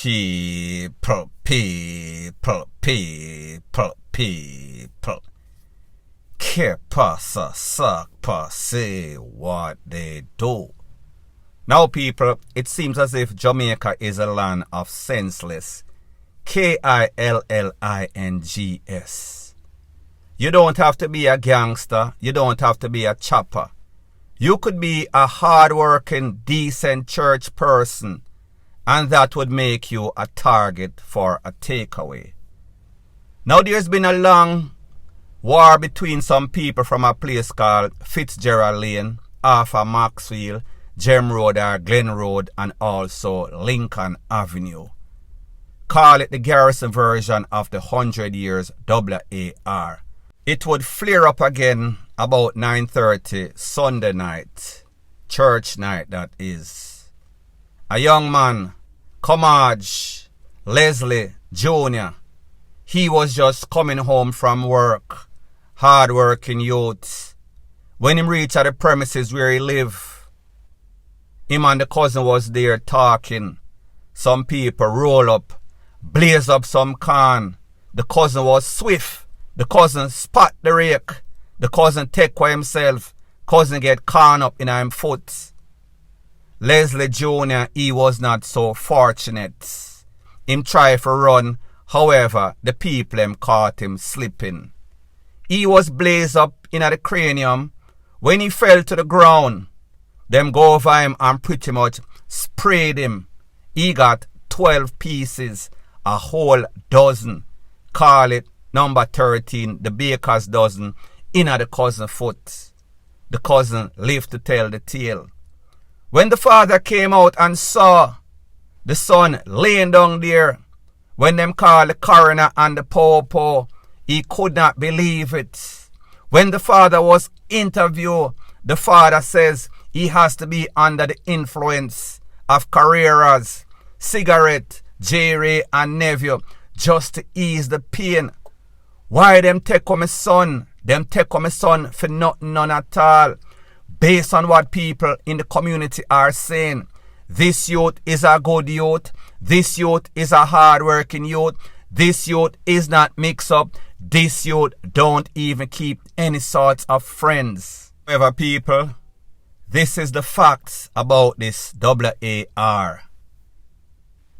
People. Que pasa, suck, say what they do. Now, people, it seems as if Jamaica is a land of senseless. KILLINGS. You don't have to be a gangster. You don't have to be a chopper. You could be a hard-working, decent church person, and that would make you a target for a takeaway. Now, there's been a long war between some people from a place called Fitzgerald Lane, off of Maxfield, Gem Road or Glen Road, and also Lincoln Avenue. Call it the Garrison version of the 100 years WAR. It would flare up again about 9:30 Sunday night, church night that is. A young man, Comage Leslie Jr., he was just coming home from work, hard-working youth. When he reached at the premises where he lived, him and the cousin was there talking. Some people roll up, blaze up some can. The cousin was swift. The cousin spot the rake. The cousin take for himself. Cousin get can up in him foot. Leslie Jr., he was not so fortunate. Him try to run, however, the people him caught him slipping. He was blazed up in the cranium. When he fell to the ground, them go over him and pretty much sprayed him. He got 12 pieces, a whole dozen. Call it number 13, the baker's dozen, in the cousin's foot. The cousin lived to tell the tale. When the father came out and saw the son laying down there, when them called the coroner and the popo, he could not believe it. When the father was interviewed, the father says he has to be under the influence of Carreras, cigarette, Jerry and nephew, just to ease the pain. Why them take on my son? Them take on my son for nothing, none at all. Based on what people in the community are saying, this youth is a good youth. This youth is a hard-working youth. This youth is not mixed up. This youth don't even keep any sorts of friends. However, people, this is the facts about this WAR.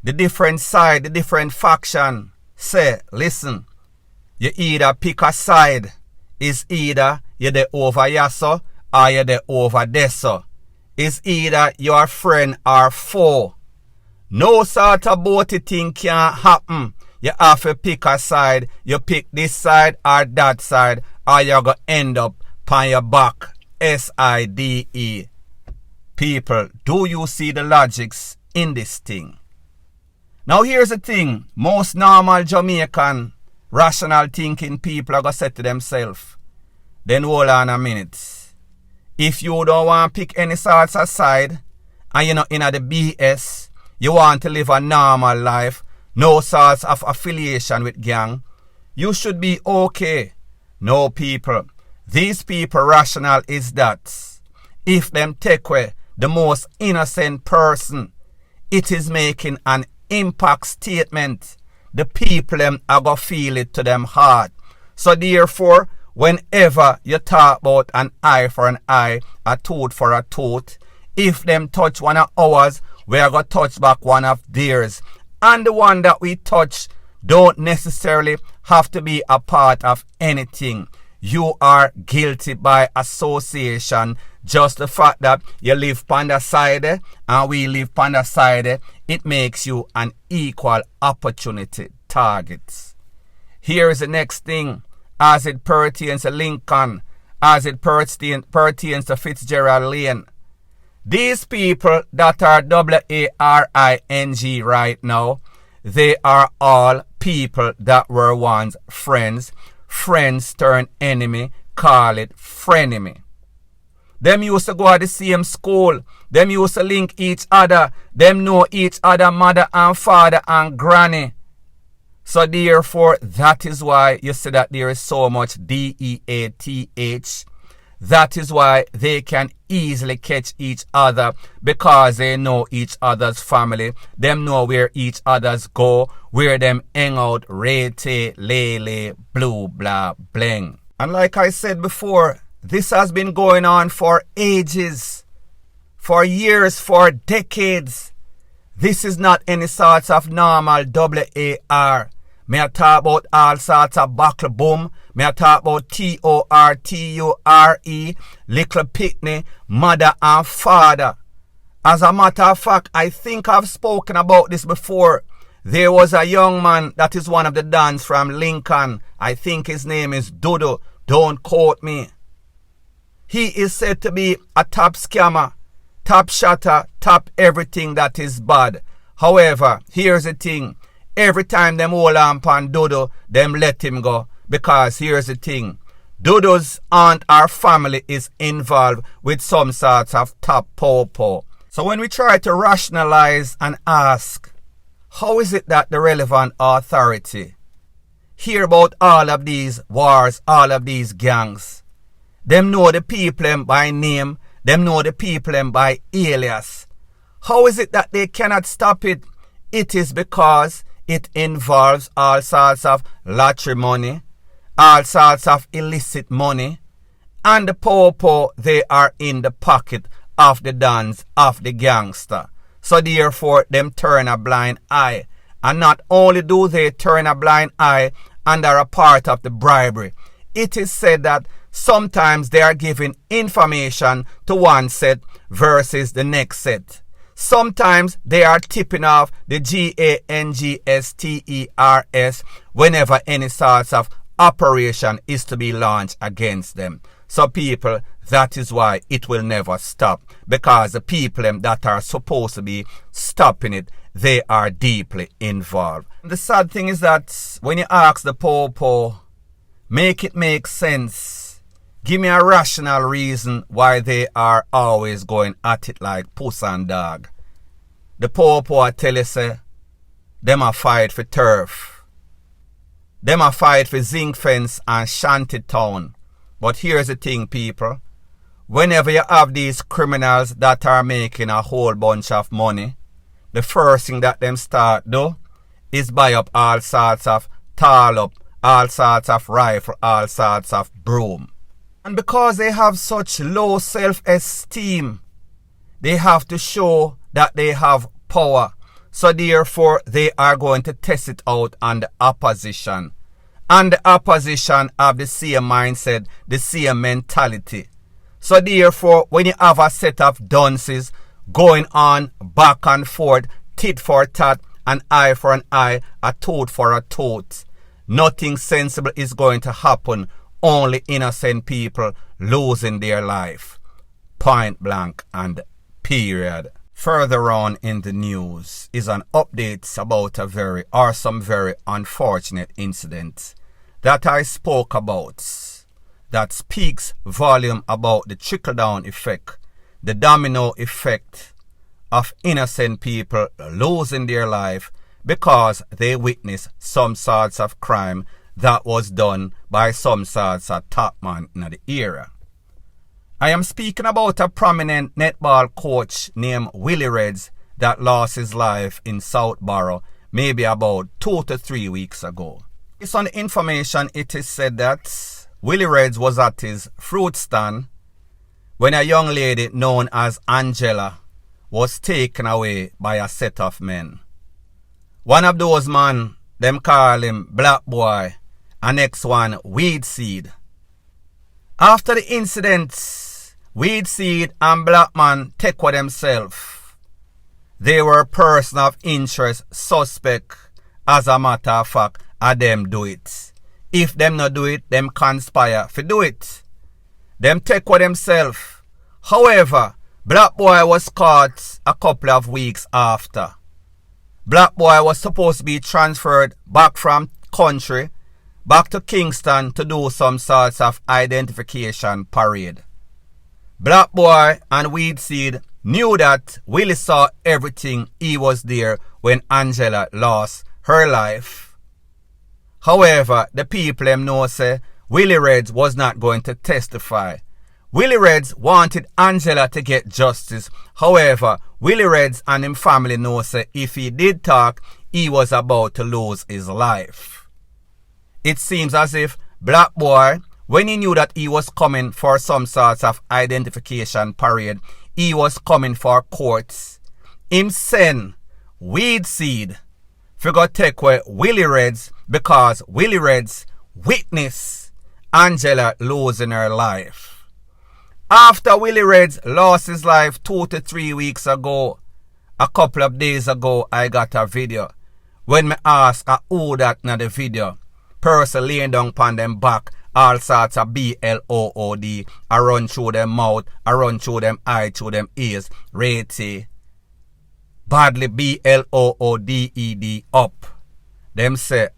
The different side, the different faction say, listen, you either pick a side. It's either you're the over yasso or you're the over deso. It's either you're friend or foe. No sort of both thing can happen. You have to pick a side. You pick this side or that side, or you're going to end up on your back. SIDE. People, do you see the logics in this thing? Now here's the thing. Most normal Jamaican, rational thinking people are going to say to themselves, then hold on a minute. If you don't want to pick any sorts of side, and you're not in the BS, you want to live a normal life, no sorts of affiliation with gang, you should be okay. No, people. These people rational is that if them take away the most innocent person, it is making an impact statement. The people them are going to feel it to them hard. So therefore, whenever you talk about an eye for an eye, a tooth for a tooth, if them touch one of ours, we are going to touch back one of theirs. And the one that we touch don't necessarily have to be a part of anything. You are guilty by association. Just the fact that you live on the side and we live on the side, it makes you an equal opportunity target. Here is the next thing. As it pertains to Lincoln, as it pertains to Fitzgerald Lane. These people that are WARING right now, they are all people that were once friends. Friends turn enemy, call it frenemy. Them used to go to the same school. Them used to link each other. Them know each other mother and father and granny. So therefore, that is why you see that there is so much DEATH. That is why they can easily catch each other, because they know each other's family. Them know where each other's go, where them hang out, rete, lele, blue, blah, bling. And like I said before, this has been going on for ages, for years, for decades. This is not any sorts of normal WAR. May I talk about all sorts of buckle boom. May I talk about TORTURE, little picnic, mother and father. As a matter of fact, I think I've spoken about this before. There was a young man that is one of the Dons from Lincoln. I think his name is Dodo. Don't quote me. He is said to be a top scammer, top shotter, top everything that is bad. However, here's the thing. Every time them hold on upon Dodo, them let him go. Because here's the thing. Dodo's aunt or family is involved with some sorts of top popo. So when we try to rationalize and ask, how is it that the relevant authority hear about all of these wars, all of these gangs? Them know the people by name, them know the people by alias. How is it that they cannot stop it? It is because it involves all sorts of lottery money, all sorts of illicit money, and the popo, they are in the pocket of the dons, of the gangster. So therefore, them turn a blind eye. And not only do they turn a blind eye and are a part of the bribery, it is said that sometimes they are giving information to one set versus the next set. Sometimes they are tipping off the GANGSTERS whenever any sorts of operation is to be launched against them. So people, that is why it will never stop. Because the people that are supposed to be stopping it, they are deeply involved. The sad thing is that when you ask the popo, make it make sense. Give me a rational reason why they are always going at it like puss and dog. The popo tell you say, them a fight for turf. Them a fight for zinc fence and shanty town. But here's the thing, people. Whenever you have these criminals that are making a whole bunch of money, the first thing that them start do is buy up all sorts of tall up, all sorts of rifle, all sorts of broom. And because they have such low self-esteem, they have to show that they have power. So therefore, they are going to test it out on the opposition. And the opposition have the same mindset, the same mentality. So therefore, when you have a set of dunces going on back and forth, tit for tat, an eye for an eye, a tooth for a tooth, nothing sensible is going to happen. Only innocent people losing their life. Point blank and period. Further on in the news is an update about some very unfortunate incident that I spoke about, that speaks volume about the trickle-down effect, the domino effect of innocent people losing their life because they witnessed some sorts of crime that was done by some sorts of top man in the era. I am speaking about a prominent netball coach named Willie REDZ that lost his life in Southborough maybe about 2 to 3 weeks ago. Based on the information, it is said that Willie REDZ was at his fruit stand when a young lady known as Angela was taken away by a set of men. One of those men, them call him Black Boy, and next one Weed Seed. After the incident, Weed Seed and Black Man take for themselves. They were person of interest suspect. As a matter of fact, them do it. If them not do it, them conspire to do it. Them take for themselves. However, Black Boy was caught a couple of weeks after. Black Boy was supposed to be transferred back from country back to Kingston to do some sorts of identification parade. Black Boy and Weed Seed knew that Willie saw everything. He was there when Angela lost her life. However, the people know say Willie REDZ was not going to testify. Willie REDZ wanted Angela to get justice. However, Willie REDZ and him family know say if he did talk, he was about to lose his life. It seems as if Black Boy, when he knew that he was coming for some sorts of identification parade, he was coming for courts, him send Weed Seed figure take away Willie REDZ because Willie REDZ witnessed Angela losing her life. After Willie REDZ lost his life 2 to 3 weeks ago, a couple of days ago, I got a video. When me ask who that in the video, person laying down upon them back, all sorts of BLOOD, I run through them mouth, I run through them eye, through them ears, REDZ, badly BLOODED up. Them say,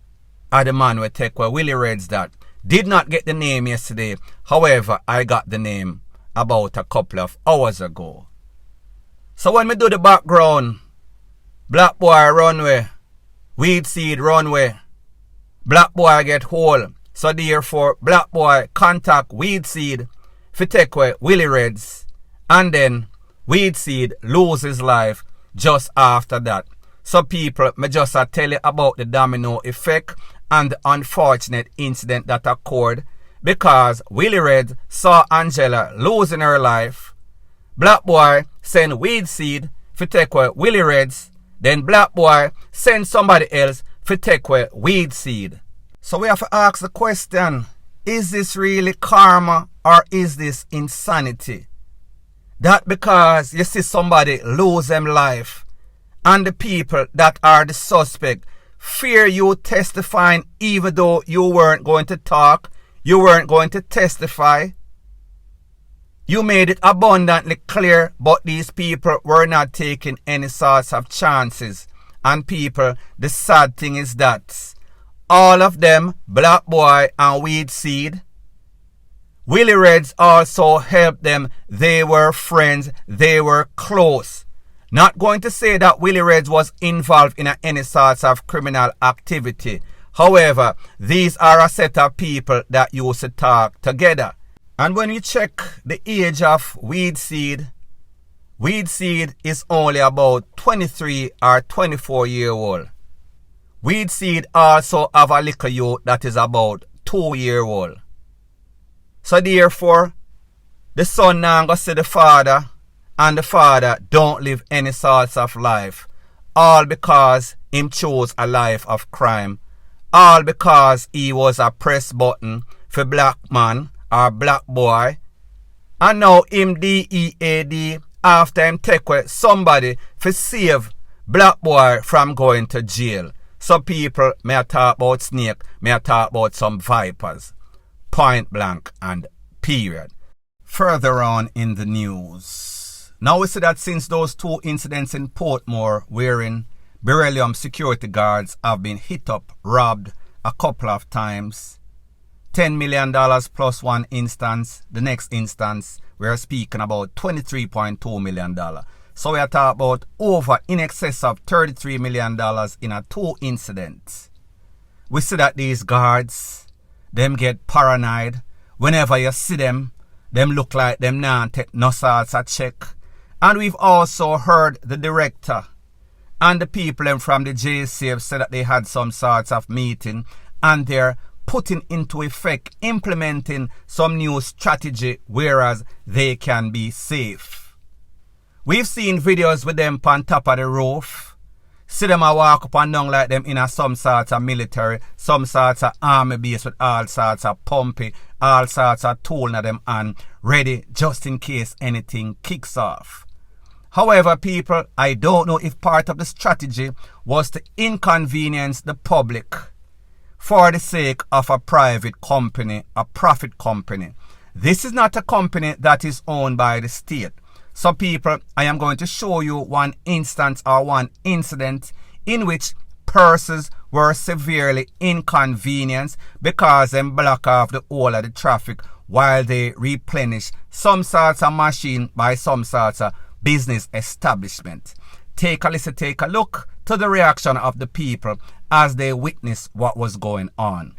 the man will take where Willie REDZ that. Did not get the name yesterday. However, I got the name about a couple of hours ago. So when me do the background, Black Boy runway, Weed Seed runway, Black Boy get whole. So therefore, Black Boy contact Weed Seed for take away Willie REDZ. And then Weed Seed lose his life just after that. So people, me just tell you about the domino effect and the unfortunate incident that occurred because Willie REDZ saw Angela losing her life. Black Boy send Weed Seed for take away Willie REDZ. Then Black Boy send somebody else for take away Weed Seed. So we have to ask the question, is this really karma or is this insanity? That because you see somebody lose them life and the people that are the suspect fear you testifying even though you weren't going to talk, you weren't going to testify. You made it abundantly clear, but these people were not taking any sorts of chances. And people, the sad thing is that all of them, Black Boy and Weed Seed, Willie REDZ also helped them. They were friends, they were close. Not going to say that Willie REDZ was involved in any sorts of criminal activity. However, these are a set of people that used to talk together. And when you check the age of Weed Seed is only about 23 or 24 years old. Weed Seed also have a little youth that is about 2 years old. So therefore, the son now go see the father, and the father don't live any sorts of life. All because him chose a life of crime. All because he was a press button for black man or Black Boy. And now him DEAD after him take away somebody for save Black Boy from going to jail. So people may talk about snake, may talk about some vipers. Point blank and period. Further on in the news. Now we see that since those 2 incidents in Portmore wherein Beryllium security guards have been hit up, robbed a couple of times, $10 million plus one instance, the next instance we are speaking about $23.2 million. So we are talking about over in excess of $33 million in a 2 incidents. We see that these guards, them get paranoid. Whenever you see them look like them now take no sorts of check. And we've also heard the director and the people from the JCF said that they had some sorts of meeting and they're putting into effect, implementing some new strategy whereas they can be safe. We've seen videos with them on top of the roof. See them a walk up and down like them in some sorts of military, some sorts of army base with all sorts of pumpy, all sorts of tool in them and ready just in case anything kicks off. However, people, I don't know if part of the strategy was to inconvenience the public for the sake of a private company, a profit company. This is not a company that is owned by the state. So people, I am going to show you one instance or one incident in which persons were severely inconvenienced because they block off the whole of the traffic while they replenish some sorts of machine by some sorts of business establishment. Take a listen, take a look to the reaction of the people as they witness what was going on.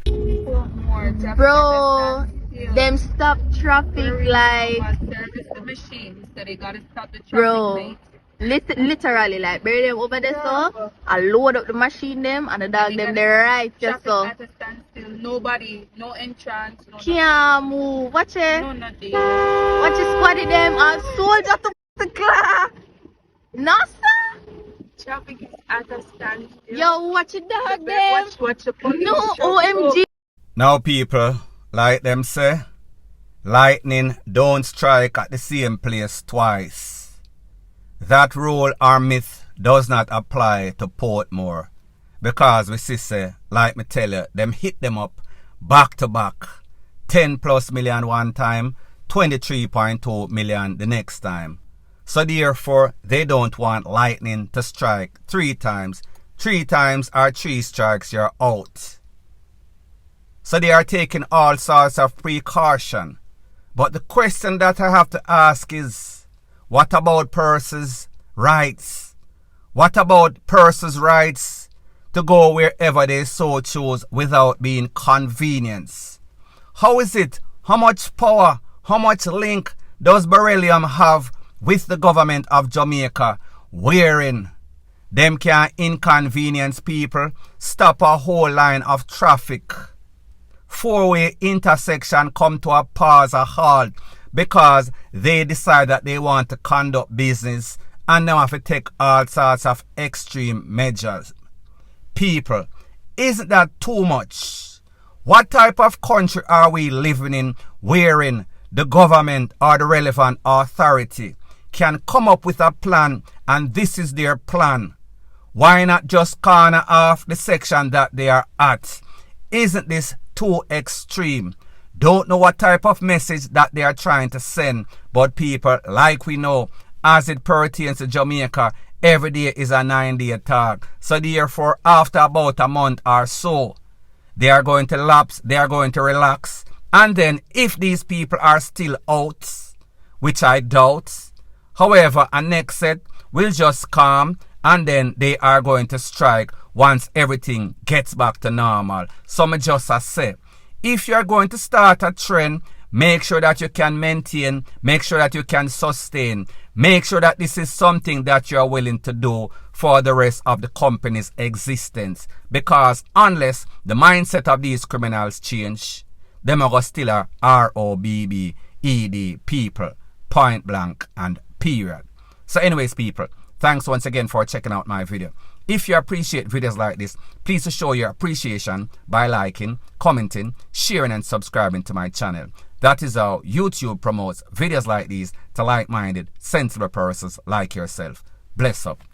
Bro, them stop traffic like service the machine, so they gotta stop the traffic. bro. Literally like Beryllium over there so I load up the machine them and the dog them they right just so. At a standstill, nobody, no entrance, no can't move. Watch it. no nothing. Watch it squatty them and soldier to the class. No sir. Traffic is at a standstill. Yo, watch it dog them. Watch the police. No OMG. Now people, like them say, lightning don't strike at the same place twice. That rule or myth does not apply to Portmore. Because we see say, like me tell you, them hit them up back to back. 10 plus million one time, 23.2 million the next time. So therefore, they don't want lightning to strike 3 times. 3 times or 3 strikes, you're out. So they are taking all sorts of precaution. But the question that I have to ask is, what about persons' rights? What about persons' rights to go wherever they so choose without being convenienced? How is it? How much power, how much link does Beryllium have with the government of Jamaica wherein them can inconvenience people, stop a whole line of traffic? 4-way intersection come to a pause, a halt, because they decide that they want to conduct business and they have to take all sorts of extreme measures. People, isn't that too much? What type of country are we living in wherein the government or the relevant authority can come up with a plan and this is their plan? Why not just corner off the section that they are at? Isn't this too extreme? Don't know what type of message that they are trying to send, but people, like we know, as it pertains to Jamaica, every day is a 9-day talk. So therefore, after about a month or so, they are going to lapse, they are going to relax. And then if these people are still out, which I doubt, however, a next set will just come and then they are going to strike once everything gets back to normal. So me just say, if you are going to start a trend, make sure that you can maintain, make sure that you can sustain, make sure that this is something that you are willing to do for the rest of the company's existence. Because unless the mindset of these criminals change, them are still a ROBBED people, point blank and period. So anyways people, thanks once again for checking out my video. If you appreciate videos like this, please show your appreciation by liking, commenting, sharing and subscribing to my channel. That is how YouTube promotes videos like these to like-minded, sensible persons like yourself. Bless up.